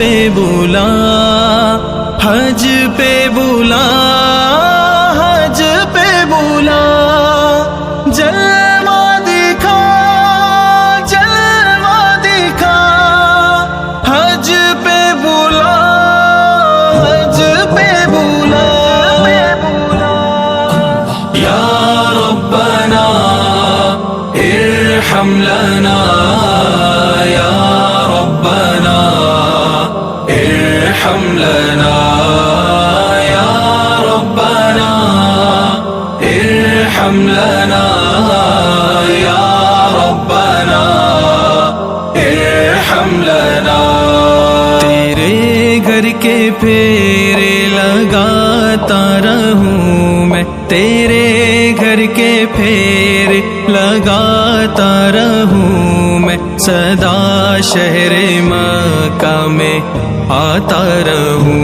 पे बुला, हज पे बुला, हज पे बुला, जलवा दिखा, जलवा दिखा, हज पे बुला, हज पे बुला, या रब्बना इरहम लना, या रब्बना इरहम लना, या रब्बना इरहम लना, या रब्बना इरहम लना। तेरे घर के फेरे लगाता रहूं मैं, तेरे घर के फेरे लगाता रहूं मैं, सदा शहर मक्का में आता रहूं